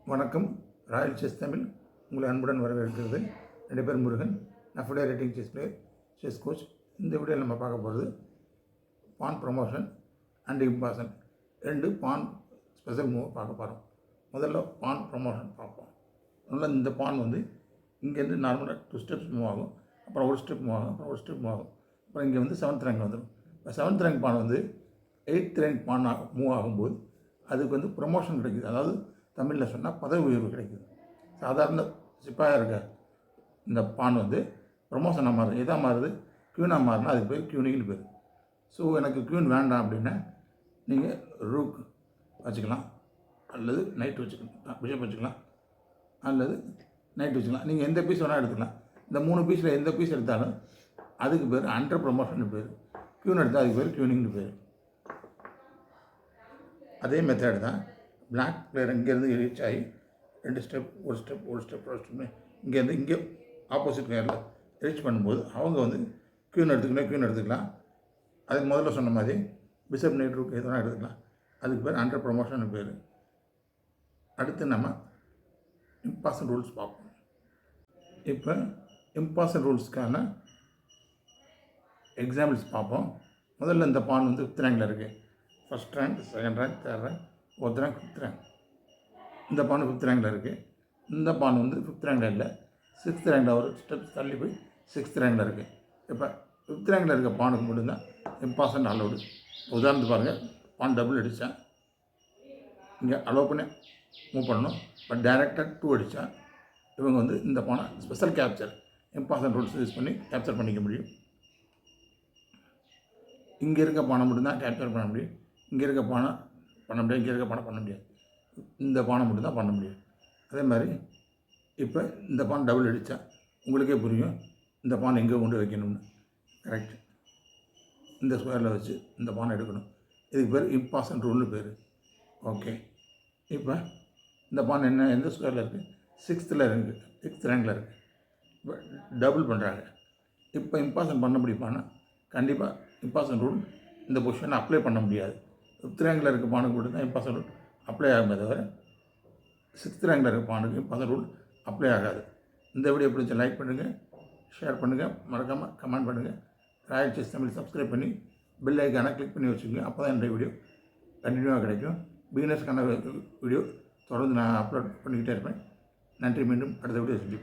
வணக்கம். Royal chess Tamil உங்களை அன்புடன் வரவேற்கிறது. ரெண்டு பேர் முருகன். நான் FIDE rating chess player, chess coach. இந்த வீடியோவில் நம்ம பார்க்க போகிறது பான் ப்ரொமோஷன் அண்ட் இம்பாசன். ரெண்டு பான் ஸ்பெஷல் மூவ் பார்க்க போகிறோம். முதல்ல பான் ப்ரொமோஷன் பார்ப்போம். முதல்ல இந்த பான் வந்து இங்கேருந்து நார்மலாக 2 ஸ்டெப்ஸ் மூவ் ஆகும், அப்புறம் ஒரு ஸ்டெப் மூவ் ஆகும், அப்புறம் ஒரு ஸ்டெப் மூவ் ஆகும், அப்புறம் இங்கே வந்து 7th ரேங்க் வந்துடும். இப்போ 7th ரேங்க் பான் வந்து 8th ரேங்க் பான் மூவ் ஆகும்போது அதுக்கு வந்து ப்ரொமோஷன் கிடைக்குது. அதாவது தமிழில் சொன்னால் பதவி உயர்வு கிடைக்குது. சாதாரண சிப்பாயாக இருக்க இந்த பான் வந்து ப்ரொமோஷனாக மாறுது. எதாக மாறுது? க்யூனாக மாறினா அதுக்கு பேர் க்யூனிங்னு பேர். ஸோ எனக்கு க்யூன் வேண்டாம் அப்படின்னா நீங்கள் ரூக் வச்சுக்கலாம், அல்லது நைட் வச்சுக்கலாம், பிஷப் வச்சுக்கலாம், அல்லது நைட் வச்சுக்கலாம். நீங்கள் எந்த பீஸ் வேணால் எடுத்துக்கலாம். இந்த 3 பீஸில் எந்த பீஸ் எடுத்தாலும் அதுக்கு பேர் அண்டர் ப்ரொமோஷன் பேர். க்யூன் எடுத்தால் அதுக்கு பேர் க்யூனிங்னு பேர். அதே மெத்தட் தான் பிளாக் பிளேயர் இங்கேருந்து ரீச் ஆகி 2 ஸ்டெப், ஒரு ஸ்டெப், ஒரு ஸ்டெப், ஒரு ஸ்டெப் இங்கேருந்து இங்கே ஆப்போசிட் பிளேயரில் ரீச் பண்ணும்போது அவங்க வந்து க்யூன் எடுத்துக்கலாம். அதுக்கு முதல்ல சொன்ன மாதிரி பிஷப் நைட் ரூக் எதுனா எடுத்துக்கலாம். அதுக்கு பேர் அண்டர் ப்ரொமோஷன் பேர். அடுத்து நம்ம இம்பாசன் ரூல்ஸ் பார்ப்போம். இப்போ இம்பாசன் ரூல்ஸ்க்கான எக்ஸாம்பிள்ஸ் பார்ப்போம். முதல்ல இந்த பான் வந்து 5th ரேங்கில் இருக்குது. 1st rank, 2nd rank, 3rd rank, 4th rank, 5th rank. இந்த பான் 5th ரேங்கில் இருக்குது. இந்த பான் வந்து 5th ரேங்கில் இல்லை, 6th ரேங்கில் ஒரு ஸ்டெப்ஸ் தள்ளி போய் 6th ரேங்கில் இருக்குது. இப்போ 5th ரேங்கில் இருக்க பானுக்கு மட்டும்தான் இம்பாசன் அலோடு. உதாரணத்துக்கு பாருங்கள், பான் டபுள் அடித்தா இங்கே அலோவ் பண்ணி மூவ் பண்ணணும். பட் டைரெக்டாக 2 அடித்தா இவங்க வந்து இந்த பானை ஸ்பெஷல் கேப்சர் இம்பாசன் ரூல்ஸ் யூஸ் பண்ணி கேப்சர் பண்ணிக்க முடியும். இங்கே இருக்க பானை மட்டும்தான் கேப்சர் பண்ண முடியும். இங்கே இருக்க பானை பண்ண முடியாது, இங்கே இருக்க பானை பண்ண முடியாது. இந்த பானை மட்டும்தான் பண்ண முடியும். அதே மாதிரி இப்போ இந்த பான் டபுள் அடித்தா உங்களுக்கே புரியும் இந்த பானை எங்கே கொண்டு வைக்கணும்னு. கரெக்ட், இந்த ஸ்கொயரில் வச்சு இந்த பானை எடுக்கணும். இதுக்கு பேர் இம்பாசன் ரூல்னு பேர். ஓகே, இப்போ இந்த பான் என்ன எந்த ஸ்கொயரில் இருக்குது? 6th இருக்குது, 6th ரேங்கில் இருக்குது. இப்போ டபுள் பண்ணுறாங்க. இப்போ இம்பாசன் பண்ண முடியுமானா கண்டிப்பாக இம்பாசன் ரூல் இந்த பொசிஷனை அப்ளை பண்ண முடியாது. 5th ரேங்கில் இருக்க பானுக்கு மட்டும் தான் இம்பாசன் ரூல் அப்ளை ஆகுமே தவிர 6th ரேங்கில் இருக்க பானுக்கு இம்பாசன் ரூல் அப்ளை ஆகாது. இந்த வீடியோ பிடிச்ச லைக் பண்ணுங்கள், ஷேர் பண்ணுங்கள், மறக்காமல் கமெண்ட் பண்ணுங்கள். ராயல் செஸ் தமிழ் சப்ஸ்கிரைப் பண்ணி பெல் ஐக்கானை கிளிக் பண்ணி வச்சுக்கோங்க. அப்போ தான் என்னுடைய வீடியோ கண்டினியூவாக கிடைக்கும். பிகினர்ஸ்க்கான வீடியோ தொடர்ந்து நான் அப்லோட் பண்ணிக்கிட்டே இருப்பேன். நன்றி. மீண்டும் அடுத்த வீடியோ செஞ்சு